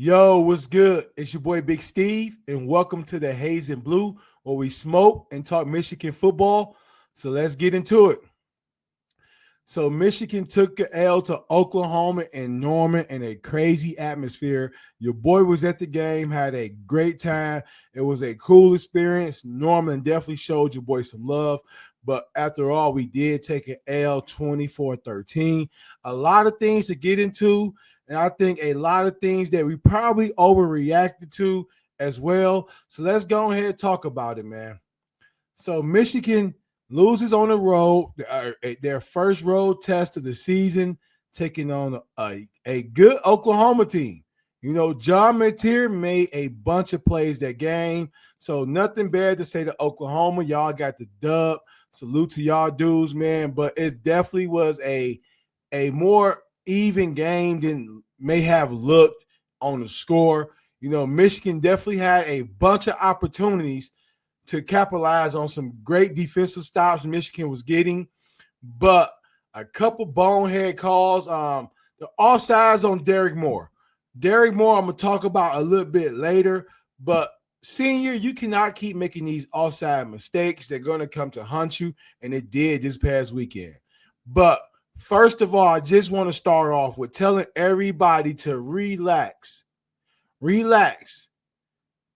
Yo, what's good? It's your boy Big Steve, and welcome to the Haze and Blue, where we smoke and talk Michigan football. So let's get into it. So Michigan took the L to Oklahoma and Norman in a crazy atmosphere. Your boy was at the game, had a great time. It was a cool experience. Norman definitely showed your boy some love. But after all, we did take an L 24-13. A lot of things to get into. And I think a lot of things that we probably overreacted to as well. So let's go ahead and talk about it, man. So Michigan loses on the road, their first road test of the season, taking on a good Oklahoma team. You know, John Mateer made a bunch of plays that game. So nothing bad to say to Oklahoma. Y'all got the dub. Salute to y'all dudes, man. But it definitely was a more even game than may have looked on the score. You know, Michigan definitely had a bunch of opportunities to capitalize on some great defensive stops Michigan was getting, but a couple bonehead calls. The offsides on Derek Moore. Derek Moore, I'm gonna talk about a little bit later, but senior, you cannot keep making these offside mistakes. They're gonna come to hunt you, and it did this past weekend. But first of all, I just want to start off with telling everybody to relax. Relax.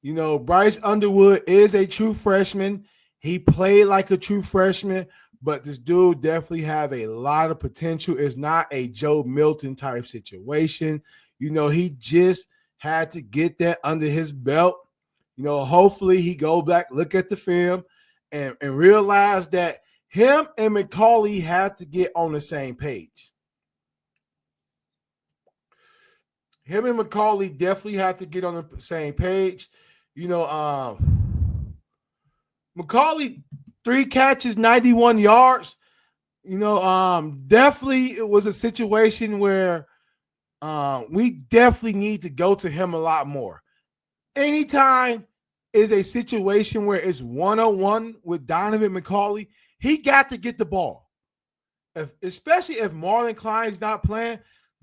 You know, Bryce Underwood is a true freshman. He played like a true freshman, but this dude definitely have a lot of potential. It's not a Joe Milton type situation. You know, he just had to get that under his belt. You know, hopefully he go back, look at the film, and realize that him and McCauley had to get on the same page. Him and McCauley definitely have to get on the same page. You know, McCauley, 3 catches, 91 yards. You know, definitely it was a situation where we definitely need to go to him a lot more. Anytime is a situation where it's 1-on-1 with Donovan McCauley, he got to get the ball. Especially if Marlon Klein's not playing,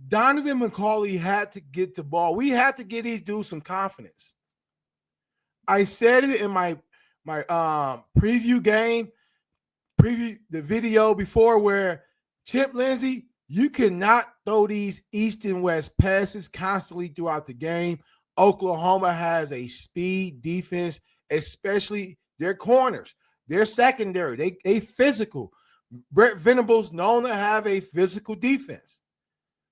Donovan McCauley had to get the ball. We had to give these dudes some confidence. I said it in my preview the video before, where Chip Lindsey, you cannot throw these east and west passes constantly throughout the game. Oklahoma has a speed defense, especially their corners. They're secondary. They physical. Brett Venables known to have a physical defense.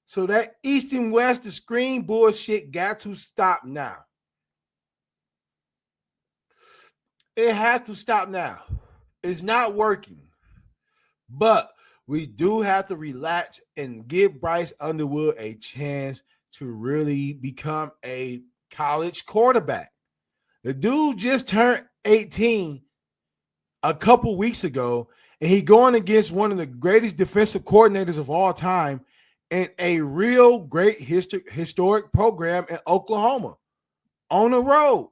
So that east and west, the screen bullshit got to stop now. It had to stop now. It's not working. But we do have to relax and give Bryce Underwood a chance to really become a college quarterback. The dude just turned 18 a couple weeks ago, and he going against one of the greatest defensive coordinators of all time and a real great historic program in Oklahoma on the road.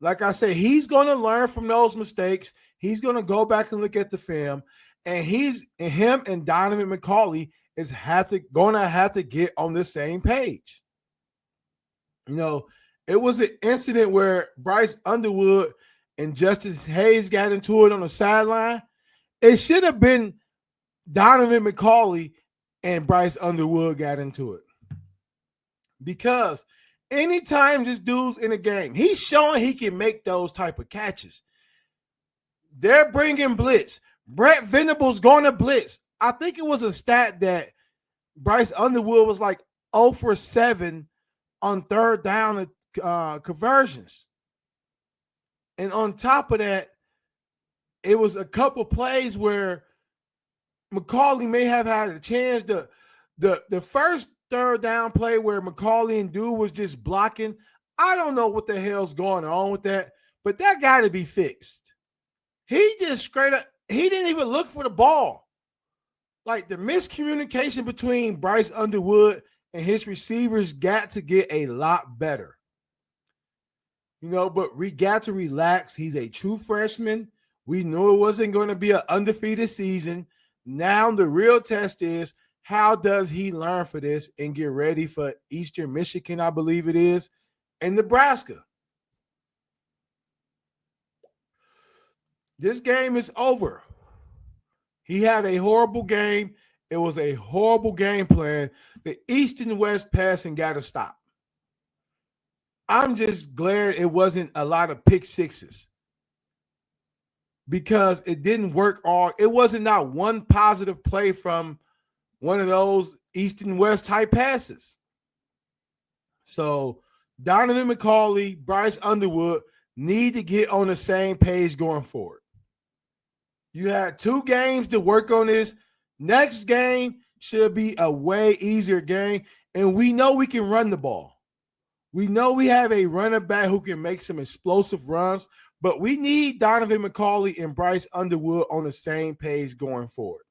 Like I said, he's going to learn from those mistakes. He's going to go back and look at the film, and him and Donovan McCauley is going to have to get on the same page. You know, it was an incident where Bryce Underwood and Justice Hayes got into it on the sideline. It should have been Donovan McCauley and Bryce Underwood got into it, because anytime this dude's in a game, he's showing he can make those type of catches. They're bringing blitz. Brett Venables going to blitz. I think it was a stat that Bryce Underwood was like 0 for 7 on third down conversions. And on top of that, it was a couple plays where McCauley may have had a chance. The first third down play where McCauley and dude was just blocking, I don't know what the hell's going on with that, but that got to be fixed. He just straight up, he didn't even look for the ball. Like, the miscommunication between Bryce Underwood and his receivers got to get a lot better. You know, but we got to relax. He's a true freshman. We knew it wasn't going to be an undefeated season. Now the real test is, How does he learn for this and get ready for Eastern Michigan, I believe it is, and Nebraska? This game is over. He had a horrible game. It was a horrible game plan. The East and West passing got to stop. I'm just glad it wasn't a lot of pick sixes because it didn't work all. It wasn't not one positive play from one of those East and West type passes. So Donovan McCauley, Bryce Underwood need to get on the same page going forward. You had 2 games to work on this. Next game should be a way easier game. And we know we can run the ball. We know we have a running back who can make some explosive runs, but we need Donovan McCauley and Bryce Underwood on the same page going forward.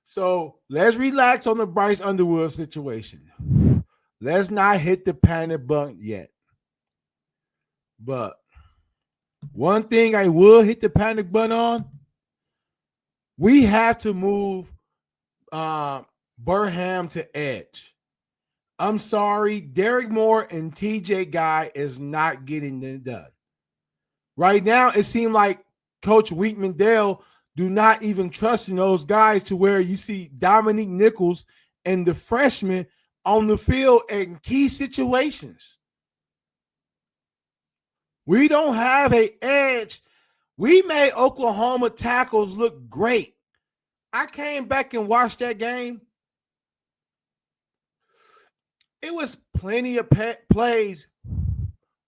So let's relax on the Bryce Underwood situation. Let's not hit the panic button yet. But one thing I will hit the panic button on, we have to move Burham to edge. I'm sorry, Derek Moore and TJ Guy is not getting it done. Right now, it seemed like Coach Wheatman Dale do not even trust in those guys to where you see Dominique Nichols and the freshman on the field in key situations. We don't have an edge. We made Oklahoma tackles look great. I came back and watched that game. It was plenty of plays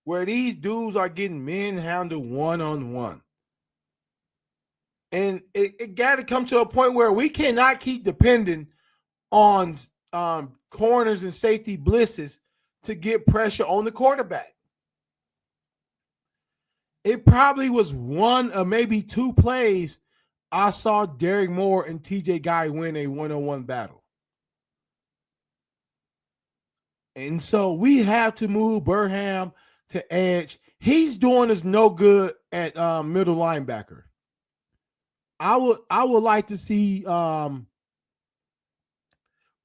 where these dudes are getting manhandled one-on-one. And it got to come to a point where we cannot keep depending on corners and safety blitzes to get pressure on the quarterback. It probably was 1 or maybe 2 plays I saw Derek Moore and TJ Guy win a one-on-one battle. And so we have to move Burham to edge. He's doing us no good at middle linebacker. I would like to see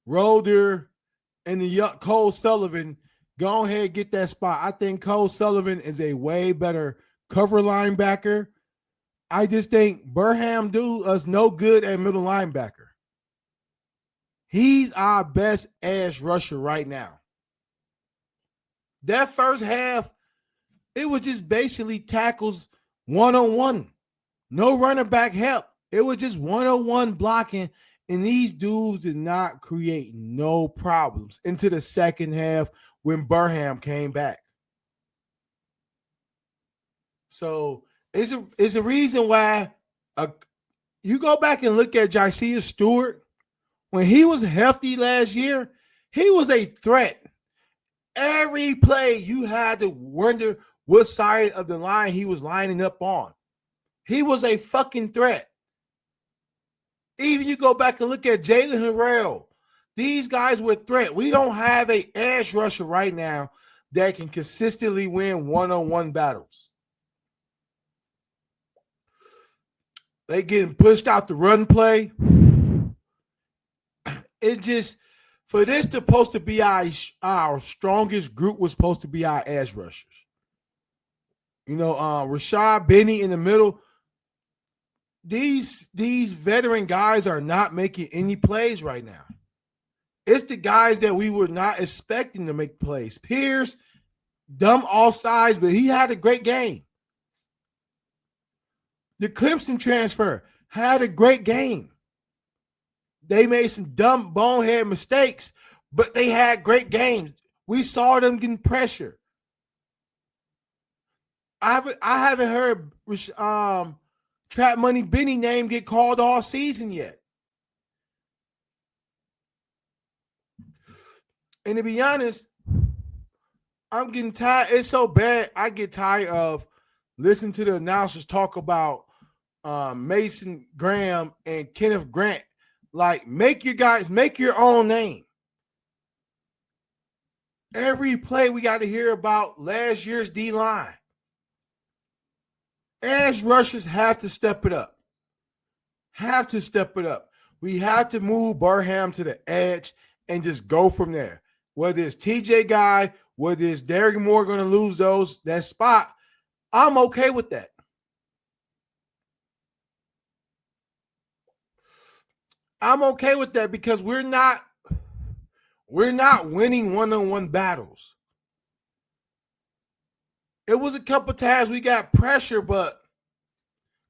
Roder and the young Cole Sullivan go ahead and get that spot. I think Cole Sullivan is a way better cover linebacker. I just think Burham do us no good at middle linebacker. He's our best edge rusher right now. That first half, it was just basically tackles one-on-one. No running back help. It was just one-on-one blocking, and these dudes did not create no problems into the second half when Burham came back. So it's a reason why you go back and look at Josiah Stewart. When he was healthy last year, he was a threat. Every play, you had to wonder what side of the line he was lining up on. He was a fucking threat. Even you go back and look at Jalen Harrell. These guys were threat. We don't have an edge rusher right now that can consistently win one-on-one battles. They getting pushed out the run play. It just, for this supposed to be our strongest group was supposed to be our edge rushers. You know, Rashad Benny in the middle. These veteran guys are not making any plays right now. It's the guys that we were not expecting to make plays. Pierce, dumb offsides, but he had a great game. The Clemson transfer had a great game. They made some dumb bonehead mistakes, but they had great games. We saw them getting pressure. I haven't heard Trap Money Benny name get called all season yet. And to be honest, I'm getting tired. It's so bad. I get tired of listening to the announcers talk about Mason Graham and Kenneth Grant. Like, make your own name. Every play we got to hear about last year's D-line. Edge rushers have to step it up. have to step it up. We have to move Burham to the edge and just go from there. Whether it's TJ Guy, whether it's Derrick Moore going to lose that spot, I'm okay with that. I'm okay with that because we're not winning one-on-one battles. It was a couple times we got pressure, but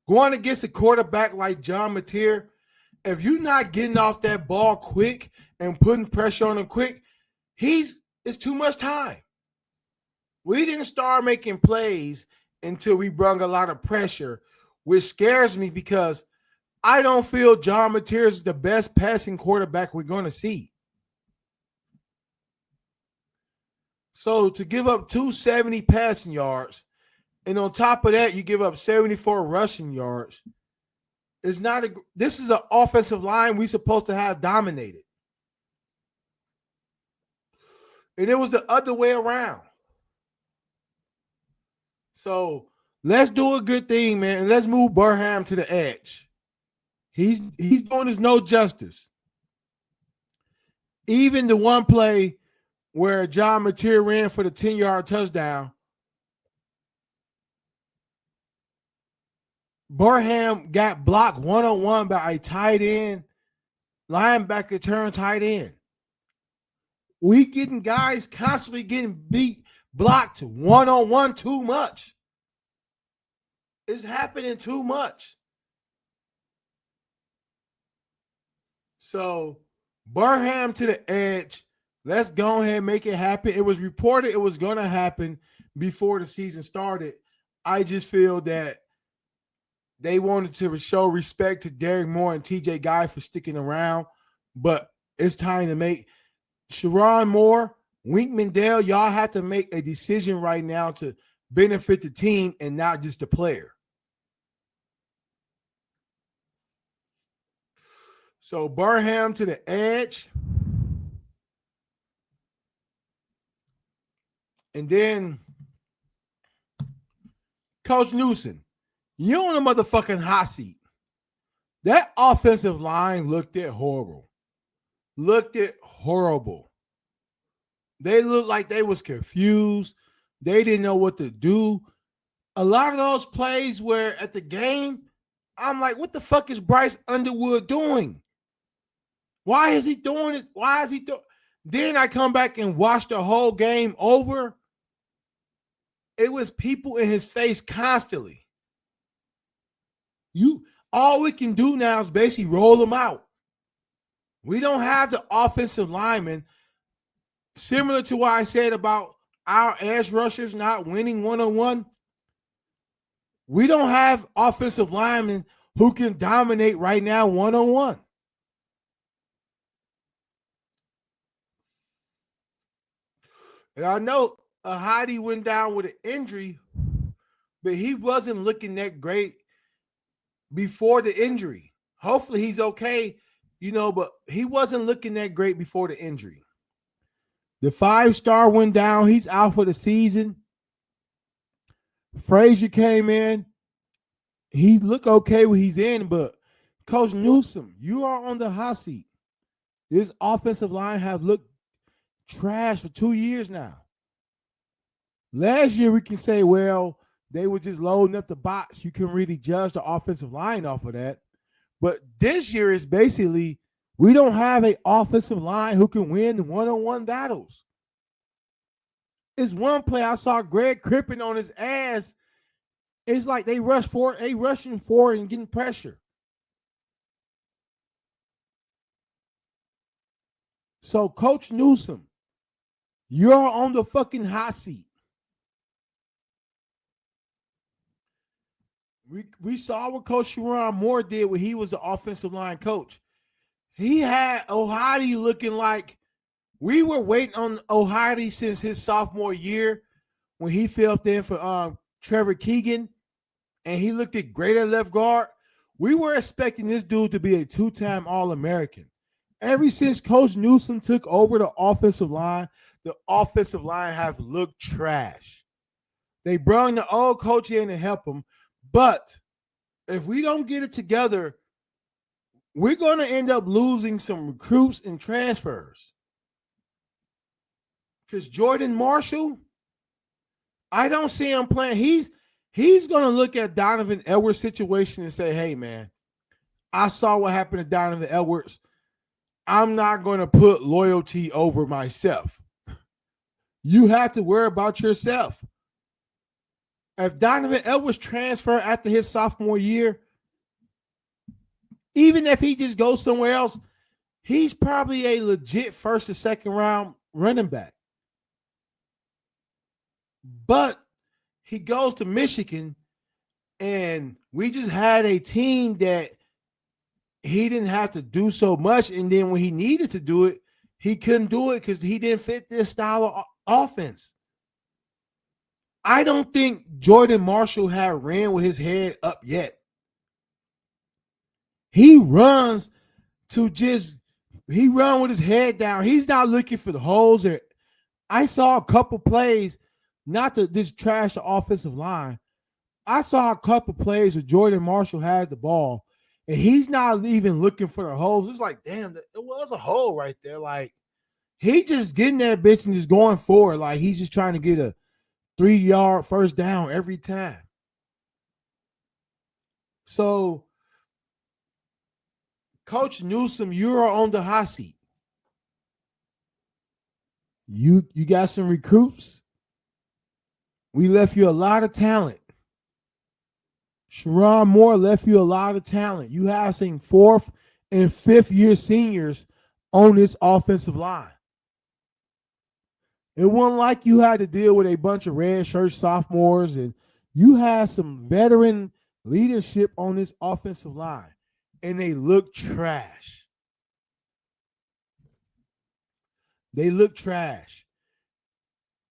going against a quarterback like John Mateer, if you're not getting off that ball quick and putting pressure on him quick, it's too much time. We didn't start making plays until we brought a lot of pressure, which scares me because I don't feel John Mateer is the best passing quarterback we're going to see. So to give up 270 passing yards, and on top of that, you give up 74 rushing yards, this is an offensive line we're supposed to have dominated. And it was the other way around. So let's do a good thing, man, and let's move Burham to the edge. He's doing us no justice. Even the one play where John Mateer ran for the 10-yard touchdown, Burham got blocked one-on-one by a tight end, linebacker turn tight end. We getting guys constantly getting blocked one-on-one too much. It's happening too much. So Burham to the edge. Let's go ahead and make it happen. It was reported it was going to happen before the season started. I just feel that they wanted to show respect to Derrick Moore and TJ Guy for sticking around, but it's time to make Sharon Moore, Wink Mandel, y'all have to make a decision right now to benefit the team and not just the player. So Burham to the edge. And then Coach Newsom, you on a motherfucking hot seat. That offensive line looked horrible. They looked like they was confused. They didn't know what to do. A lot of those plays were at the game, I'm like, what the fuck is Bryce Underwood doing? Why is he doing it? Then I come back and watch the whole game over. It was people in his face constantly. All we can do now is basically roll them out. We don't have the offensive linemen, similar to what I said about our edge rushers not winning one-on-one. We don't have offensive linemen who can dominate right now one-on-one. And I know Heidi went down with an injury, but he wasn't looking that great before the injury. Hopefully he's okay, but he wasn't looking that great before the injury. The 5-star went down. He's out for the season. Frazier came in. He looked okay when he's in, but Coach Newsom, you are on the hot seat. This offensive line have looked trash for 2 years now. Last year, we can say, well, they were just loading up the box. You can really judge the offensive line off of that. But this year is basically, we don't have an offensive line who can win one-on-one battles. It's one play I saw Greg Crippen on his ass. It's like they rushing forward and getting pressure. So, Coach Newsom, you're on the fucking hot seat. We saw what Coach Sharon Moore did when he was the offensive line coach. He had O'Hadi looking like we were waiting on O'Hadi since his sophomore year when he filled in for Trevor Keegan, and he looked at great at left guard. We were expecting this dude to be a 2-time All-American. Ever since Coach Newsom took over the offensive line have looked trash. They brought the old coach in to help him. But if we don't get it together we're going to end up losing some recruits and transfers. Because Jordan Marshall, I don't see him playing. He's going to look at Donovan Edwards' situation and say, hey, man, I saw what happened to Donovan Edwards. I'm not going to put loyalty over myself. You have to worry about yourself. If Donovan Edwards transfer after his sophomore year, even if he just goes somewhere else, he's probably a legit first or second round running back. But he goes to Michigan, and we just had a team that he didn't have to do so much. And then when he needed to do it, he couldn't do it because he didn't fit this style of offense. I don't think Jordan Marshall had ran with his head up yet. He runs with his head down. He's not looking for the holes. I saw a couple plays, not to this trash the offensive line. I saw a couple plays where Jordan Marshall had the ball, and he's not even looking for the holes. It's like, damn, it was a hole right there. Like, he just getting that bitch and just going forward. Like, he's just trying to get a 3-yard first down every time. So, Coach Newsom, you are on the hot seat. You got some recruits. We left you a lot of talent. Sharon Moore left you a lot of talent. You have some 4th and 5th year seniors on this offensive line. It wasn't like you had to deal with a bunch of red shirt sophomores, and you had some veteran leadership on this offensive line, and they look trash. They look trash.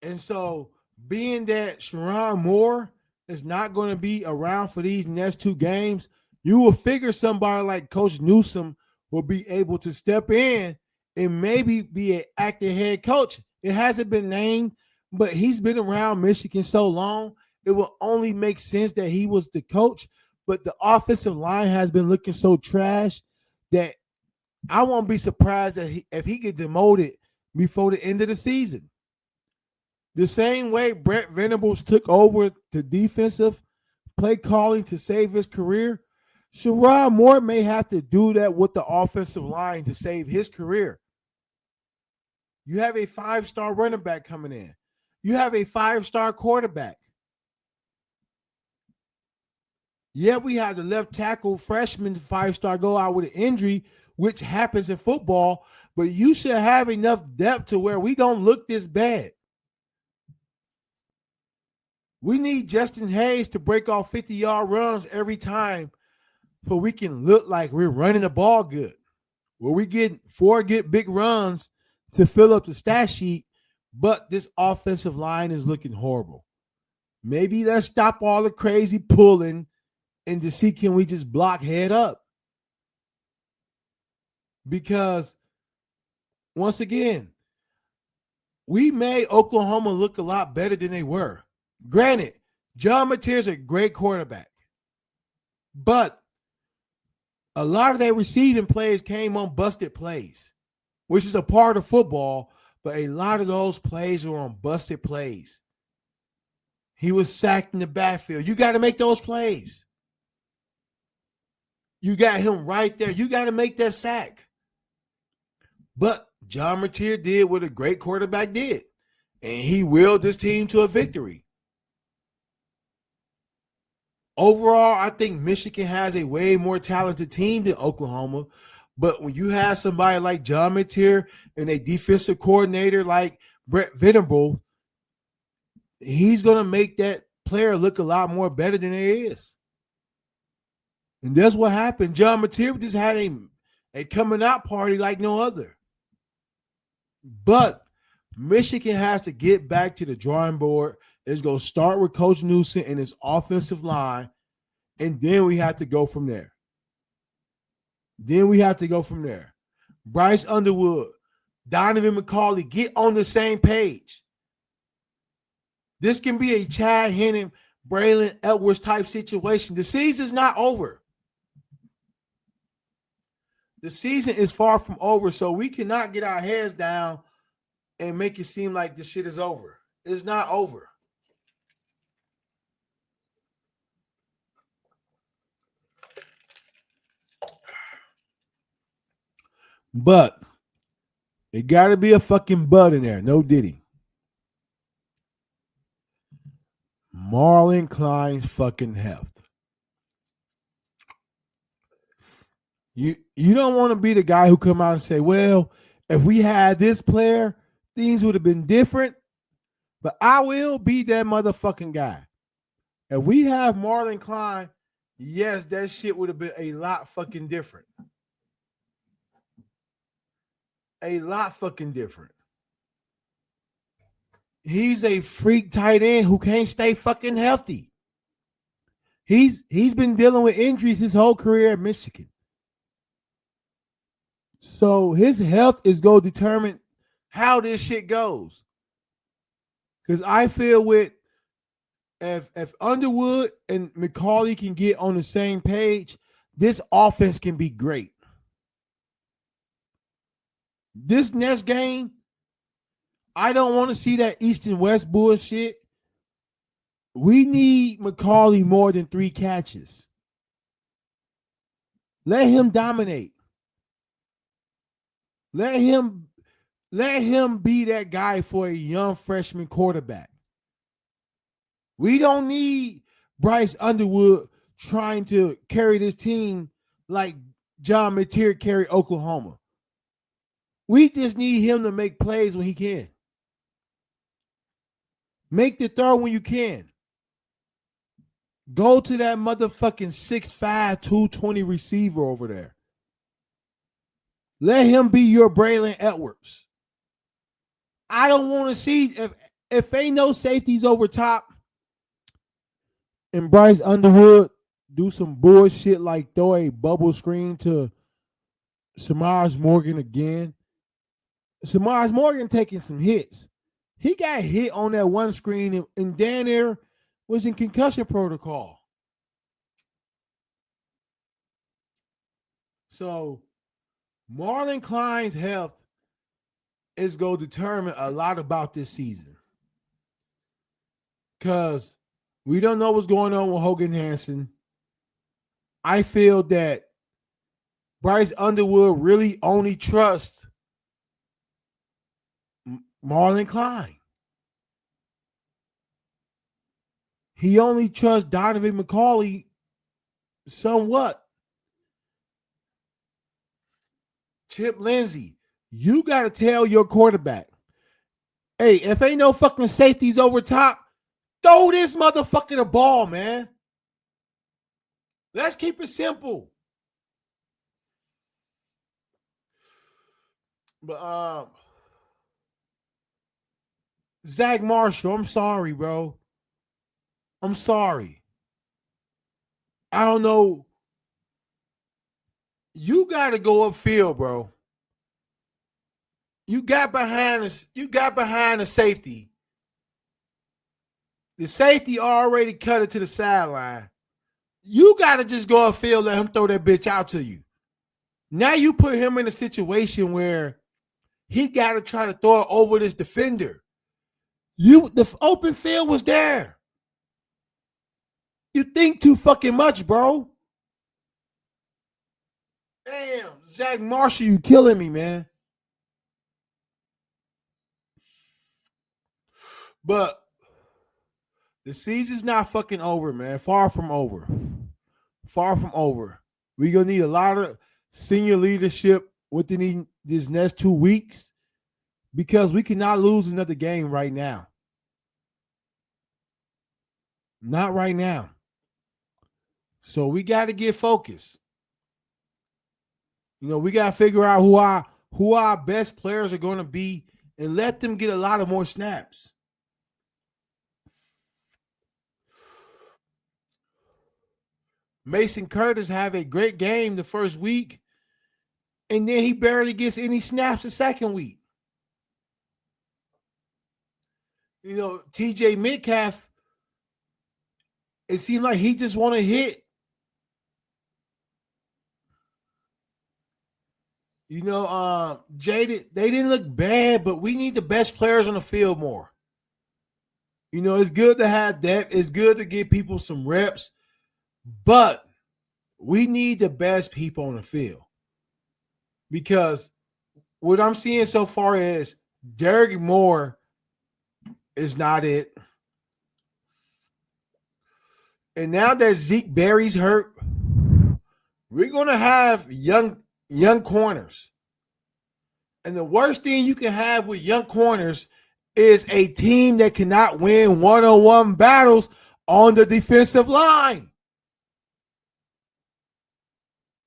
And so, being that Sharon Moore is not going to be around for these next 2 games, you will figure somebody like Coach Newsom will be able to step in and maybe be an active head coach. It hasn't been named, but he's been around Michigan so long, it will only make sense that he was the coach. But the offensive line has been looking so trash that I won't be surprised that if he get demoted before the end of the season. The same way Brett Venables took over the defensive play calling to save his career, Sharon Moore may have to do that with the offensive line to save his career. You have a 5-star running back coming in. You have a 5-star quarterback. Yeah, we had the left tackle freshman 5-star go out with an injury, which happens in football, but you should have enough depth to where we don't look this bad. We need Justin Hayes to break off 50-yard runs every time so we can look like we're running the ball good. Where we get 4 big runs to fill up the stat sheet, but this offensive line is looking horrible. Maybe let's stop all the crazy pulling and to see can we just block head up. Because, once again, we made Oklahoma look a lot better than they were. Granted, John Mateer's a great quarterback, but a lot of their receiving plays came on busted plays, which is a part of football, but a lot of those plays were on busted plays. He was sacked in the backfield. You got to make those plays. You got him right there. You got to make that sack. But John Mateer did what a great quarterback did, and he willed this team to a victory. Overall, I think Michigan has a way more talented team than Oklahoma. But when you have somebody like John Mateer and a defensive coordinator like Brett Venables, he's going to make that player look a lot more better than it is. And that's what happened. John Mateer just had a coming out party like no other. But Michigan has to get back to the drawing board. It's going to start with Coach Newsom and his offensive line, and then we have to go from there. Bryce Underwood, Donovan McCauley, get on the same page. This can be a Chad Henning, Braylon Edwards type situation. The season's not over. The season is far from over, so we cannot get our heads down and make it seem like this shit is over. It's not over. But it got to be a fucking bud in there. No Diddy. Marlon Klein's fucking health. You don't want to be the guy who come out and say, well, if we had this player, things would have been different. But I will be that motherfucking guy. If we have Marlon Klein, yes, that shit would have been a lot fucking different. A lot fucking different. He's a freak tight end who can't stay fucking healthy. He's been dealing with injuries his whole career at Michigan. So his health is going to determine how this shit goes. Because I feel with if Underwood and McCauley can get on the same page, this offense can be great. This next game, I don't want to see that East and West bullshit. We need McCauley more than 3 catches. Let him dominate. Let him be that guy for a young freshman quarterback. We don't need Bryce Underwood trying to carry this team like John Mateer carried Oklahoma. We just need him to make plays when he can. Make the throw when you can. Go to that motherfucking 6'5", 220 receiver over there. Let him be your Braylon Edwards. I don't want to see if ain't no safeties over top and Bryce Underwood do some bullshit like throw a bubble screen to Samaj Morgan again. Samaj Morgan taking some hits. He got hit on that one screen and Dan Air was in concussion protocol. So Marlon Klein's health is going to determine a lot about this season. Because we don't know what's going on with Hogan Hansen. I feel that Bryce Underwood really only trusts Marlon Klein. He only trusts Donovan McCauley somewhat. Chip Lindsey, you got to tell your quarterback, hey, if ain't no fucking safeties over top, throw this motherfucker the ball, man. Let's keep it simple. But Zach Marshall, I'm sorry, bro. I'm sorry. I don't know. You got to go upfield, bro. You got behind us. You got behind the safety. The safety already cut it to the sideline. You got to just go upfield, let him throw that bitch out to you. Now you put him in a situation where he got to try to throw it over this defender. The open field was there. You think too fucking much, bro. Damn, Zach Marshall, you killing me, man. But the season's not fucking over, man. Far from over. Far from over. We're going to need a lot of senior leadership within these next 2 weeks because we cannot lose another game right now. Not right now. So we got to get focused. You know, we got to figure out who our best players are going to be and let them get a lot of more snaps. Mason Curtis have a great game the first week, and then he barely gets any snaps the second week. You know, TJ Metcalf, it seemed like he just want to hit. Jaded, they didn't look bad, but we need the best players on the field more. It's good to have depth. It's good to give people some reps, but we need the best people on the field because what I'm seeing so far is Derek Moore is not it. And now that Zeke Berry's hurt, we're gonna have young corners. And the worst thing you can have with young corners is a team that cannot win one-on-one battles on the defensive line.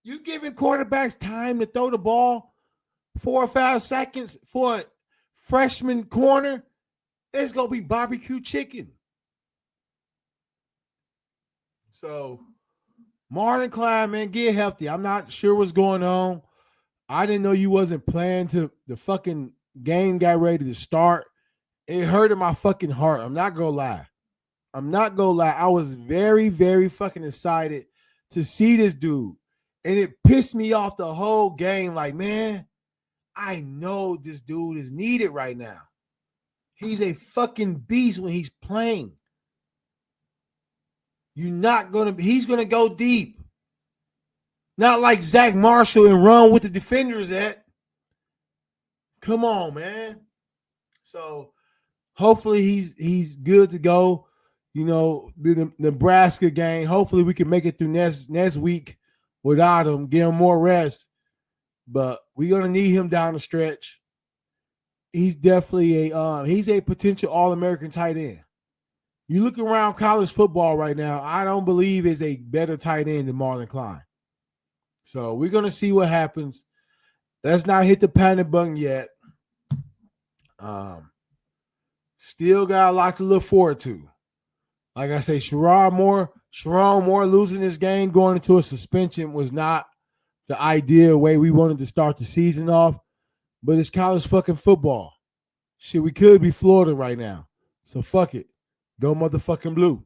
You giving quarterbacks time to throw the ball 4 or 5 seconds for a freshman corner, it's going to be barbecue chicken. So, Marlon Klein, man, get healthy. I'm not sure what's going on. I didn't know you wasn't playing till the fucking game got ready to start. It hurt in my fucking heart. I'm not going to lie. I was very, very fucking excited to see this dude. And it pissed me off the whole game. Like, man, I know this dude is needed right now. He's a fucking beast when he's playing. He's going to go deep. Not like Zach Marshall and run with the defenders at. Come on, man. So hopefully he's good to go. The Nebraska game. Hopefully we can make it through next week without him, get him more rest. But we're gonna need him down the stretch. He's definitely he's a potential All-American tight end. You look around college football right now, I don't believe is a better tight end than Marlon Klein. So we're gonna see what happens. Let's not hit the panic button yet. Still got a lot to look forward to. Like I say, Sharon Moore losing this game, going into a suspension was not the ideal way we wanted to start the season off. But it's college fucking football. Shit, we could be Florida right now. So fuck it. Go motherfucking blue.